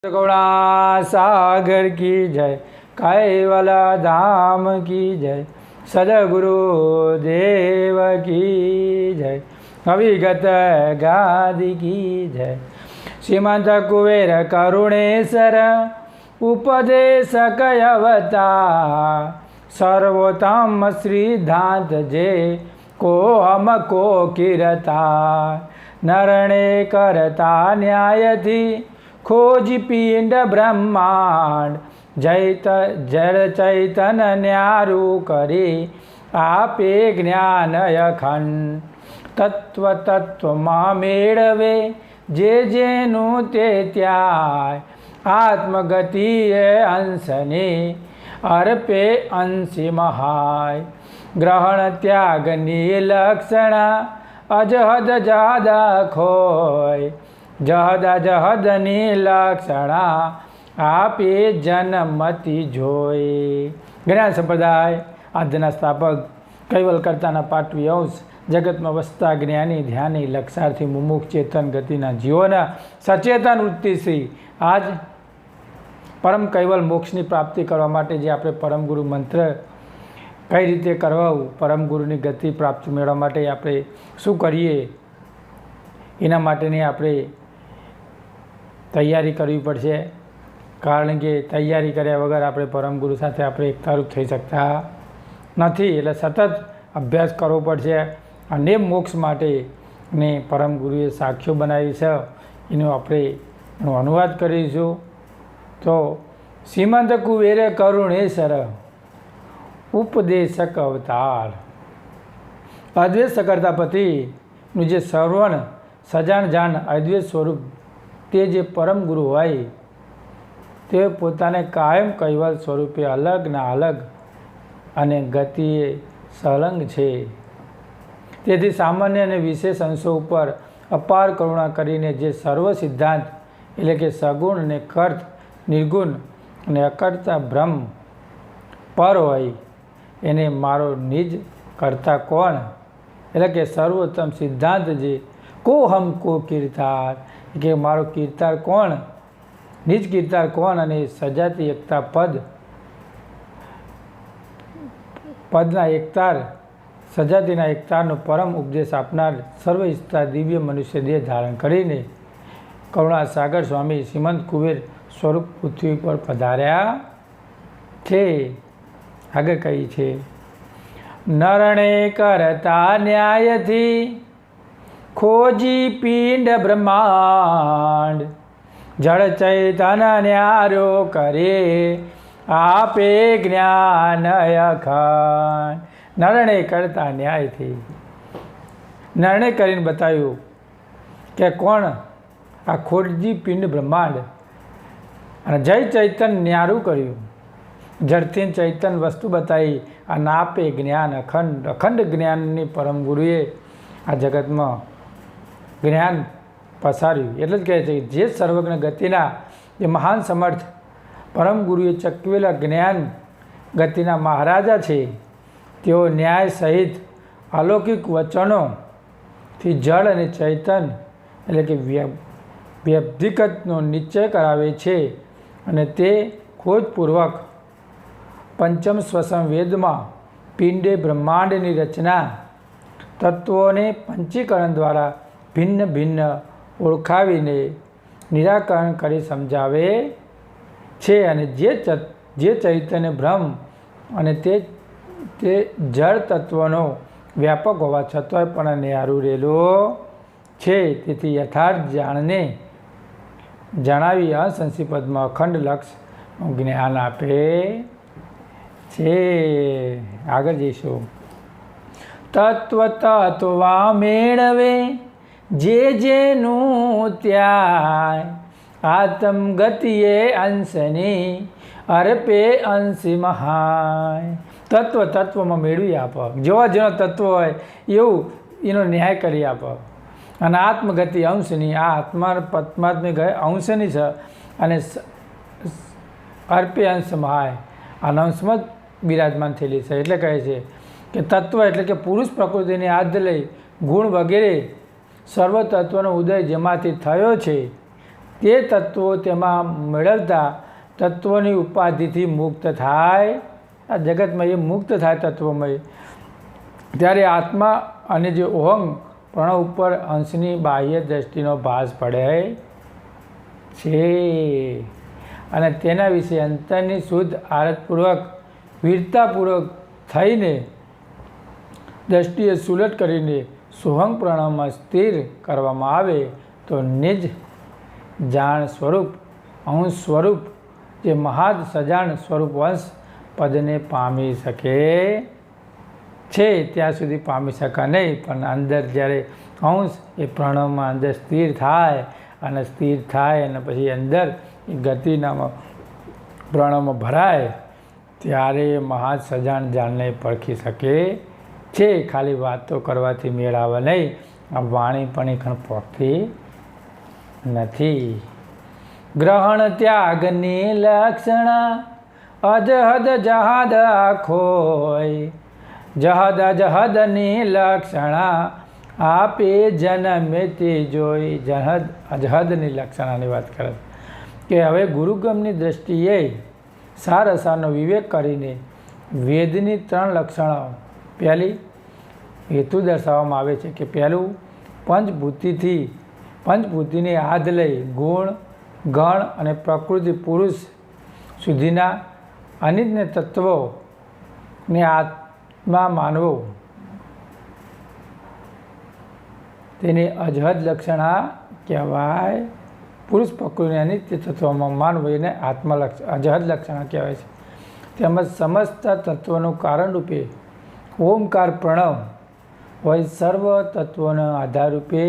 गौड़ा सागर की जय, कैवल धाम की जय, सदगुरु देव की जय, अविगत गादि की जय। श्रीमंत कुबेर करुणेश्वर उपदेशक अवतार, सर्वोत्तम सिद्धांत जे को हमको कीरता। नरणे करता न्याय थी खोज पिंड ब्रह्मांड, जड़ चैतन न्यारू करे आपे ज्ञान अखंड। तत्व तत्व मां मेळवे जे जेनु ते त्याय, आत्मगति अंशने अर्पे अंशी महाय। ग्रहण त्याग लक्षण अजहद जादा खोय, जहदा जहदनी लक्षणा आपे जन्मति जोय। જ્ઞાન સંપ્રદાય આદ્યના સ્થાપક કૈવલ કરતાના પાટવી અંશ, જગતમાં વસતા જ્ઞાની ધ્યાની લક્ષાર્થી મુમુક્ષ ચેતન ગતિના જીવોના સચેતન વૃત્તિથી આજ પરમ કૈવલ મોક્ષની પ્રાપ્તિ કરવા માટે જે આપણે પરમ ગુરુ મંત્ર કઈ રીતે કરવું, પરમ ગુરુની ગતિ પ્રાપ્તિ મેળવવા માટે આપણે શું કરીએ, એના માટેની આપણે તૈયારી કરવી પડશે। કારણ કે તૈયારી કર્યા વગર આપણે પરમગુરુ સાથે આપણે એકતારૂપ થઈ શકતા નથી। એટલે સતત અભ્યાસ કરવો પડશે અને મોક્ષ માટેને પરમગુરુએ સાક્ષીઓ બનાવી છે, એનો આપણે એનો અનુવાદ કરીશું। તો શ્રીમંત કુબેરે કરુણેશ્વર ઉપદેશક અવતાર, અદ્વૈત સકર્તા પતિનું જે સર્વણ સજાણ જાણ અદ્વૈત સ્વરૂપ તે જે પરમ ગુરુ હોય તે પોતાને કાયમ કૈવલ સ્વરૂપે અલગ ના અલગ અને ગતિએ સંલગ્ન છે। તેથી સામાન્ય અને વિશેષ અંશો ઉપર અપાર કરુણા કરીને જે સર્વ સિદ્ધાંત એટલે કે સગુણ અને કર્ત, નિર્ગુણ અને અકર્તા બ્રહ્મ પર હોય એને મારો નિજ કરતા કોણ, એટલે કે સર્વોત્તમ સિદ્ધાંત જે કો હમકો કીર્તાર, કે મારો કીર્તાર કોણ, નિજ કીર્તાર કોણ અને સજાતી એકતા પદના એકતાર સજાતીના એકતારનો પરમ ઉપદેશ આપનાર સર્વ ઈચ્છતા દિવ્ય મનુષ્ય દેહ ધારણ કરીને કરુણા સાગર સ્વામી શ્રીમંત કુબેર સ્વરૂપ પૃથ્વી પર પધાર્યા છે। આગળ કહી છે, નરણે કરતા ન્યાયથી खोजी पिंड ब्रह्मांड, जड़ चैतन न्यारो करे आपे ज्ञान अखंड। निर्णय करता न्याय थी निर्णय કરીને બતાવ્યું કે કોણ આ ખોજી પિંડ બ્રહ્માંડ અને જય ચૈતન ન્યારું કર્યું, જડથી ચૈતન વસ્તુ બતાવી અને આપે જ્ઞાન અખંડ। અખંડ જ્ઞાનની પરમ ગુરુએ આ જગતમાં જ્ઞાન પસાર્યું। એટલે જ કહે છે જે સર્વજ્ઞ ગતિના જે મહાન સમર્થ પરમ ગુરુએ ચકવેલા જ્ઞાન ગતિના મહારાજા છે, તેઓ ન્યાય સહિત અલૌકિક વચનોથી જળ અને ચૈતન એટલે કે વ્યવધિકતનો નિશ્ચય કરાવે છે અને તે ખોજપૂર્વક પંચમ શ્વસન વેદમાં પિંડે બ્રહ્માંડની રચના તત્વોને પંચીકરણ દ્વારા ભિન્ન ભિન્ન ઓળખાવીને નિરાકરણ કરી સમજાવે છે। અને જે ચૈતન્ય બ્રહ્મ અને તે જળ તત્વનો વ્યાપક હોવા છતાંય પણ ન્યારું રહેલો છે। તેથી યથાર્થ જાણને જણાવી અસંશી પદમાં અખંડ લક્ષનું જ્ઞાન આપે છે। આગળ જઈશું, તત્વ તત્વા મેળવે જે જેનું ત્યાય, આત્મ ગતિએ અંશની અર્પે અંશી મહાય। તત્વ તત્વમાં મેળવી આપો, જેવા જેનો તત્વ હોય એવું એનો ન્યાય કરી આપો અને આત્મગતિ અંશની, આ આત્મા પરમાત્મિક અંશની છે અને અર્પે અંશ મહાય, આ અંશમાં જ બિરાજમાન થયેલી છે। એટલે કહે છે કે તત્વ એટલે કે પુરુષ પ્રકૃતિની આદ્ય લઈ ગુણ વગેરે સર્વ તત્વનો ઉદય જેમાંથી થયો છે તે તત્વો તેમાં મેળવતા તત્વોની ઉપાધિથી મુક્ત થાય, આ જગતમાં એ મુક્ત થાય તત્વમય, ત્યારે આત્મા અને જે ઓહમ પ્રણવ ઉપર અંશની બાહ્ય દ્રષ્ટિનો ભાસ પડે છે અને તેના વિશે અંતરની શુદ્ધ આરતપૂર્વક વીરતાપૂર્વક થઈને દ્રષ્ટિએ સુલટ કરીને સોહમ પ્રણવમાં સ્થિર કરવામાં આવે તો નિજ જાણ સ્વરૂપ અંશ સ્વરૂપ જે મહાદ સજાણ સ્વરૂપ વંશ પદને પામી શકે છે. ત્યાં સુધી પામી શકા નહીં, પણ અંદર જ્યારે અંશ એ પ્રણવમાં અંદર સ્થિર થાય અને સ્થિર થાય અને પછી અંદર એ ગતિના પ્રણવમાં ભરાય ત્યારે મહાદ સજાણ જાણને પરખી શકે છે. ખાલી વાતો કરવાથી મેળ આવે નહીં, આ વાણી પણ ખણ પહોંચતી નથી. ગ્રહણ ત્યાગની લક્ષણા અજહદ જહાદ આખોય, જહદ અજહદની લક્ષણા આપે જન્મે તે જોઈ. જહદ અજહદની લક્ષણાની વાત કરે કે હવે ગુરુગમની દ્રષ્ટિએ સાર અસારનો વિવેક કરીને વેદની 3 લક્ષણો, પહેલી હેતુ દર્શાવવામાં આવે છે કે પહેલું પંચભૂતિની આધ લઈ ગુણ ગણ અને પ્રકૃતિ પુરુષ સુધીના અનિત્ય તત્વોને આત્મા માનવો, તેની અજહદ લક્ષણા કહેવાય. પુરુષ પ્રકૃતિને અનિત્ય તત્વોમાં માનવું એને આત્મા અજહદ લક્ષણા કહેવાય છે. તેમજ સમસ્ત તત્વોનું કારણ રૂપે ઓમકાર પ્રણવ હોય, સર્વ તત્વોના આધાર રૂપે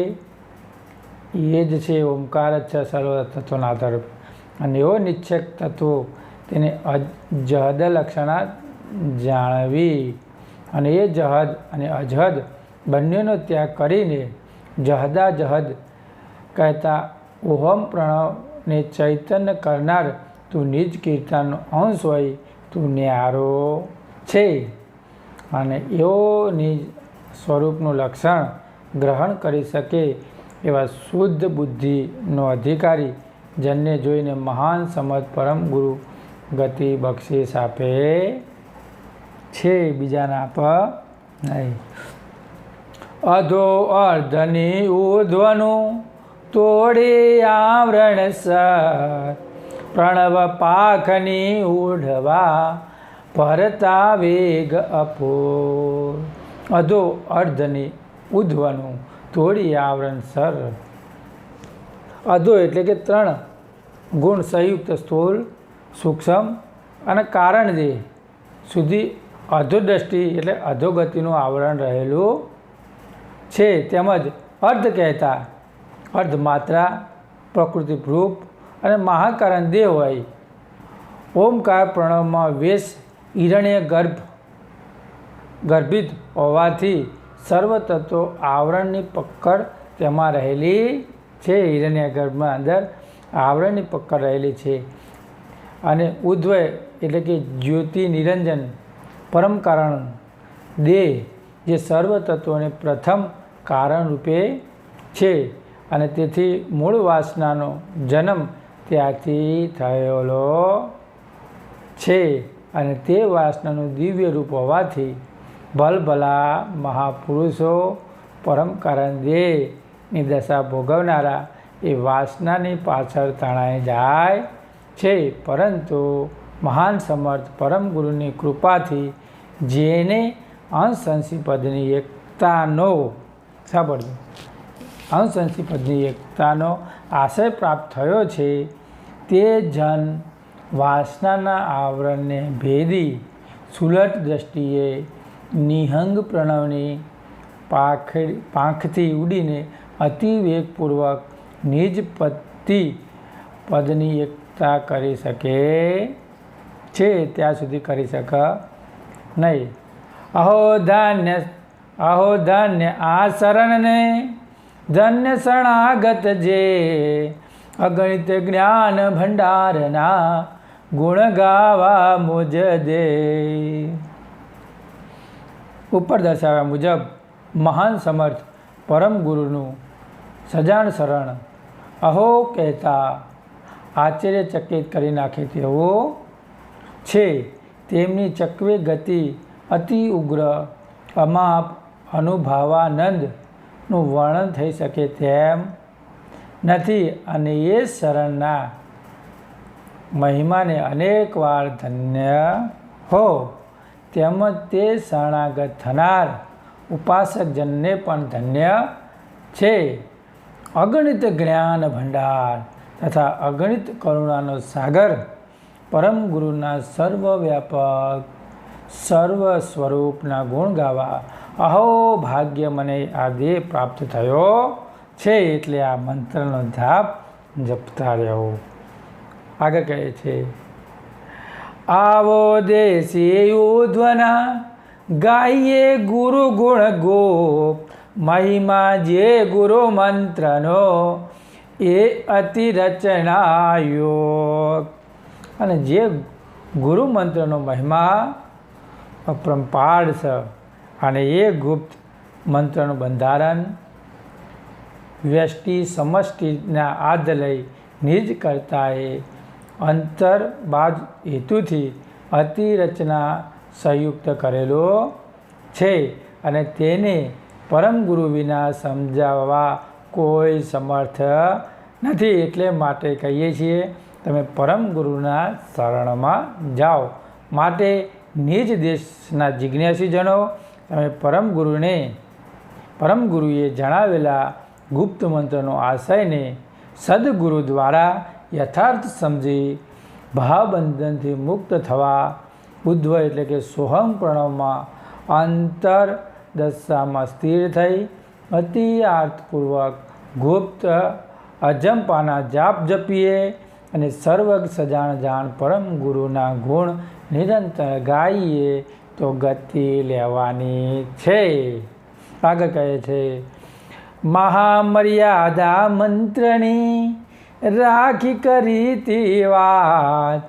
એ જ છે, ઓમકાર જ છે સર્વ તત્વોના આધાર રૂપે. અને એવો નિશ્ચક તત્વો તેને અજહદ લક્ષણા જાણવી અને એ જહદ અને અજહદ બંનેનો ત્યાગ કરીને જહદા જહદ કહેતા ઓહમ પ્રણવને ચૈતન્ય કરનાર તું નિજ કીર્તનનો અંશ હોય, તું ન્યારો છે. અને એવો નિજ સ્વરૂપનું લક્ષણ ગ્રહણ કરી શકે એવા શુદ્ધ બુદ્ધિનો અધિકારી જનને જોઈને મહાન સમજ પરમ ગુરુ ગતિ બક્ષિસ આપે છે, બીજાને આપ નહીં. અધો અર્ધની ઉર્ધ્વનું તોડી આવરણ સર, પ્રણવ પાખની ઉઢવા ભરતા વેગ અપોર. અધો અર્ધની ઉધ્વનું તોડી આવરણ સર. અધો એટલે કે 3 ગુણ સંયુક્ત સ્થૂળ, સૂક્ષ્મ અને કારણ દેહ સુધી અધોદ્રષ્ટિ એટલે અધોગતિનું આવરણ રહેલું છે. તેમજ અર્ધ કહેતા અર્ધમાત્રા, પ્રકૃતિ રૂપ અને મહાકારણ દેહ હોય. ઓમકાર પ્રણવમાં વેશ હિરણ્ય ગર્ભિત હોવાથી સર્વ તત્વો આવરણની પકડ તેમાં રહેલી છે. હિરણ્ય ગર્ભમાં અંદર આવરણની પકડ રહેલી છે. અને ઉદ્વય એટલે કે જ્યોતિ નિરંજન પરમ કારણ દેહ જે સર્વ તત્વોને પ્રથમ કારણ રૂપે છે અને તેથી મૂળ વાસનાનો જન્મ ત્યાંથી થયેલો છે અને તે વાસનાનું દિવ્ય રૂપ હોવાથી ભલભલા મહાપુરુષો પરમ કારણ દેહની દશા ભોગવનારા એ વાસનાની પાછળ તણાઈ જાય છે. પરંતુ મહાન સમર્થ પરમ ગુરુની કૃપાથી જેને અંશંશી પદની એકતાનો સાંભળજો અંશંશી પદની એકતાનો આશય પ્રાપ્ત થયો છે, તે જન વાસનાના આવરણને ભેદી સુલટ દ્રષ્ટિએ નિહંગ પ્રણવની પાંખથી ઉડીને અતિવેગપૂર્વક નિજ પદની એકતા કરી શકે છે. ત્યાં સુધી કરી શકે નહીં. અહો ધન્ય આ શરણને ધન્ય શરણાગત જે અગણિત જ્ઞાન ભંડારના ગુણ ગાવા મુજ દે. ઉપર દર્શાવ્યા મુજબ મહાન સમર્થ પરમ ગુરુનું સજાણ શરણ અહો કહેતા આશ્ચર્યચકિત કરી નાખે તેવો છે. તેમની ચક્વે ગતિ અતિ ઉગ્ર અમાપ અનુભાવાનંદનું વર્ણન થઈ શકે તેમ નથી. અને એ શરણના મહિમાને અનેક વાર ધન્ય હો, તેમજ તે શરણાગત થનાર ઉપાસકજનને પણ ધન્ય છે. અગણિત જ્ઞાન ભંડાર તથા અગણિત કરુણાનો સાગર પરમ ગુરુના સર્વવ્યાપક સર્વ સ્વરૂપના ગુણ ગાવા અહો ભાગ્ય મને આ દેહ પ્રાપ્ત થયો છે. એટલે આ મંત્રનો જાપ જપતા રહેવો. આગળ કહે છે, આવો દેશી ઉધ્વના ગાઈએ ગુરુ ગુણ ગોપ, મહિમા જે ગુરુ મંત્રનો એ અતિ રચનાયોગ. અને જે ગુરુ મંત્રનો મહિમા અપરંપાર છે અને એ ગુપ્ત મંત્રનું બંધારણ વ્યષ્ટિ સમષ્ટિના આદ લઈ નિજ કરતાએ અંતરબાજ હેતુથી અતિ રચના સંયુક્ત કરેલો છે. અને તેને પરમ ગુરુ વિના સમજાવવા કોઈ સમર્થ નથી. એટલે માટે કહીએ છીએ તમે પરમ ગુરુના શરણમાં જાઓ. માટે નિજ દેશના જિજ્ઞાસીજનો તમે પરમ ગુરુએ જણાવેલા ગુપ્ત મંત્રનો આશયને સદગુરુ દ્વારા યથાર્થ સમજી ભાવબંધનથી મુક્ત થવા ઉદ્ધવ એટલે કે સોહમ પ્રણવમાં અંતર દશામાં સ્થિર થઈ અતિ આર્થપૂર્વક ગુપ્ત અજંપાના જાપ જપીએ અને સર્વગ સજાણ જાણ પરમ ગુરુના ગુણ નિરંતર ગાઈએ તો ગતિ લેવાની છે. આગળ કહે છે, મહામર્યાદા મંત્રની રાખી કરી વાત,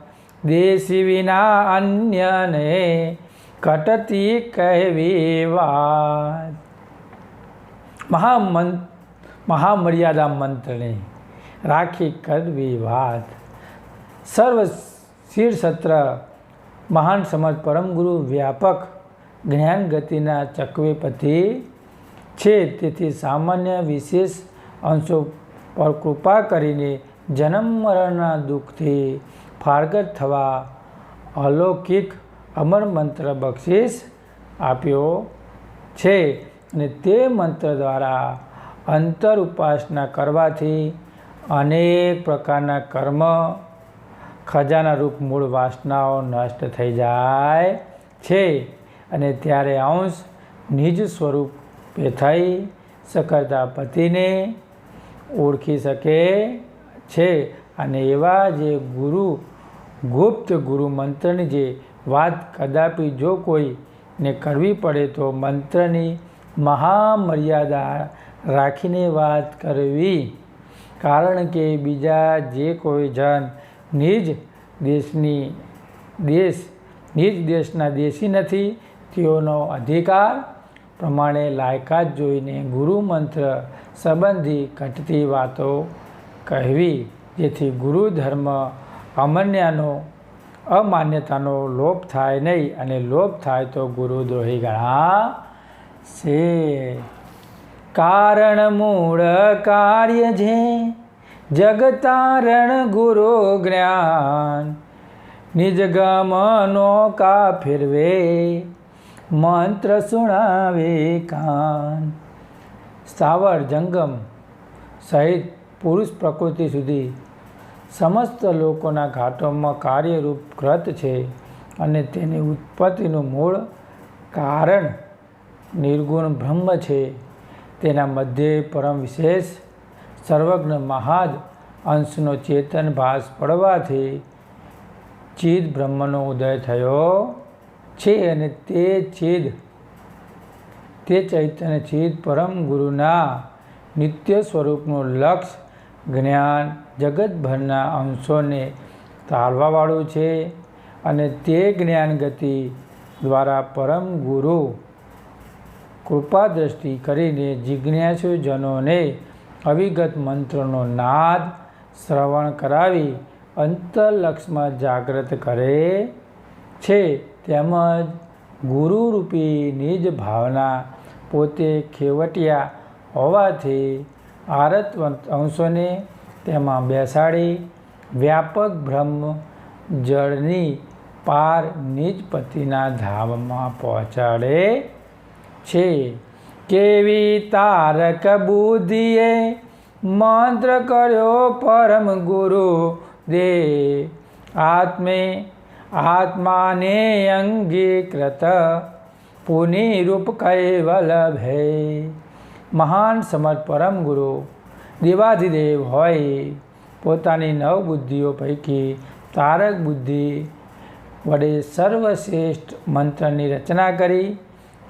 દેશી વિના અન્યને કટતી કહેવી વાત. મહામર્યાદા મંત્રની રાખી કરવી વાત. સર્વ શીર્ષત્ર મહાન સમજ પરમ ગુરુ વ્યાપક જ્ઞાન ગતિના ચક્વેપતિ છે. તેથી સામાન્ય વિશેષ અંશો પર કૃપા કરીને જન્મ મરણના દુઃખથી ફારગત થવા અલૌકિક અમર મંત્ર બક્ષિસ આપ્યો છે. અને તે મંત્ર દ્વારા અંતર ઉપાસના કરવાથી અનેક પ્રકારના કર્મ ખજાના રૂપ મૂળ વાસનાઓ નષ્ટ થઈ જાય છે. અને ત્યારે અંશ નિજ સ્વરૂપે થઈ સકળતા પતિને ઓળખી શકે છે. અને એવા જે ગુપ્ત ગુરુ મંત્રની જે વાત કદાપી જો કોઈને કરવી પડે તો મંત્રની મહામર્યાદા રાખીને વાત કરવી. કારણ કે બીજા જે કોઈ જન નિજ દેશના દેશી નથી, તેઓનો અધિકાર પ્રમાણે લાયકાત જોઈને ગુરુ મંત્ર સંબંધી ઘટતી વાતો કહેવી, જેથી ગુરુ ધર્મ અમાન્યતાનો લોપ થાય નહીં. અને લોપ થાય તો ગુરુદ્રોહી ગણાશે. કારણ મૂળ કાર્ય છે જગતારણ ગુરુ જ્ઞાન, નિજ ગમનો કા ફેરવે મંત્ર સુણાવે કાન. સ્થાવર જંગમ સહિત પુરુષ પ્રકૃતિ સુધી સમસ્ત લોકોના ઘાટોમાં કાર્યરૂપ ગ્રત છે. અને તેની ઉત્પત્તિનું મૂળ કારણ નિર્ગુણ બ્રહ્મ છે. તેના મધ્યે પરમ વિશેષ સર્વજ્ઞ મહાદ અંશનો ચેતન ભાસ પડવાથી ચિદ બ્રહ્મનો ઉદય થયો છે. અને તે ચૈતન્ય ચિદ પરમ ગુરુના નિત્ય સ્વરૂપનું લક્ષ જ્ઞાન જગતભરના અંશોને તાળવાવાળું છે. અને તે જ્ઞાન ગતિ દ્વારા પરમ ગુરુ કૃપા દ્રષ્ટિ કરીને જિજ્ઞાસુજનોને અવિગત મંત્રનો નાદ શ્રવણ કરાવી અંતરલક્ષમાં જાગૃત કરે છે. તેમજ ગુરુરૂપી નિજ ભાવના પોતે ખેવટિયા હોવાથી આરતવંત અંશોને તેમાં બેસાડી વ્યાપક બ્રહ્મ જળની પાર નિજ પતિના ધામમાં પહોંચાડે છે. કેવી તારક બુદ્ધિએ મંત્ર કર્યો પરમ ગુરુ દે આત્માને અંગીકૃત પુનિરૂપ કૈવલ ભય. મહાન સમર્થ પરમ ગુરુ દેવાધિદેવ હોય પોતાની નવ બુદ્ધિઓ પૈકી તારક બુદ્ધિ વડે સર્વશ્રેષ્ઠ મંત્રની રચના કરી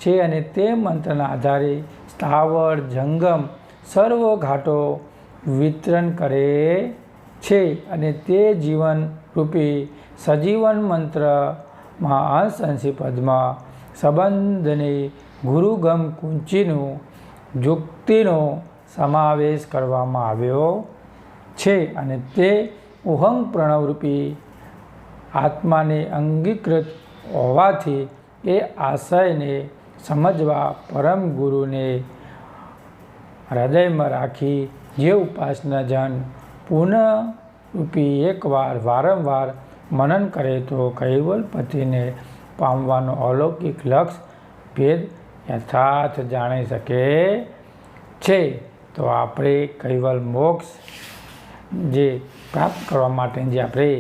છે અને તે મંત્રના આધારે સ્થાવર જંગમ સર્વ ઘાટો વિતરણ કરે છે અને તે જીવન રૂપી સજીવન મંત્રમાં અંશંશી પદમાં સંબંધની ગુરુગમ કુંચીનું યુક્તિનો સમાવેશ કરવામાં આવ્યો છે અને તે ઉહં પ્રણવરૂપી આત્માને અંગીકૃત હોવાથી એ આશયને સમજવા પરમ ગુરુને હૃદયમાં રાખી જે ઉપાસનાજન પુનઃરૂપી એકવાર વારંવાર મનન કરે તો કૈવલપતિને પામવાનો અલૌકિક લક્ષ ભેદ યથાર્થ જાણી શકે છે. તો આપણે કૈવલ મોક્ષ જે પ્રાપ્ત કરવા માટે જે આપણે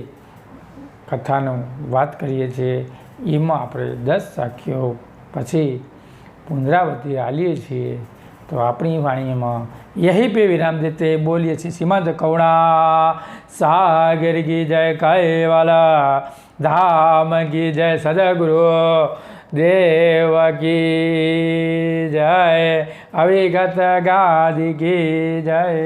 કથાનું વાત કરીએ છીએ એમાં આપણે 10 સાખીઓ પછી પુનરાવૃત્તિ આલીએ છીએ. તો આપણી વાણીમાં यही पे विराम देते बोलिए श्रीमद करुणा सागर की जय कैवला धाम की जय सदगुरु देव की जय अविगत गादि की जय.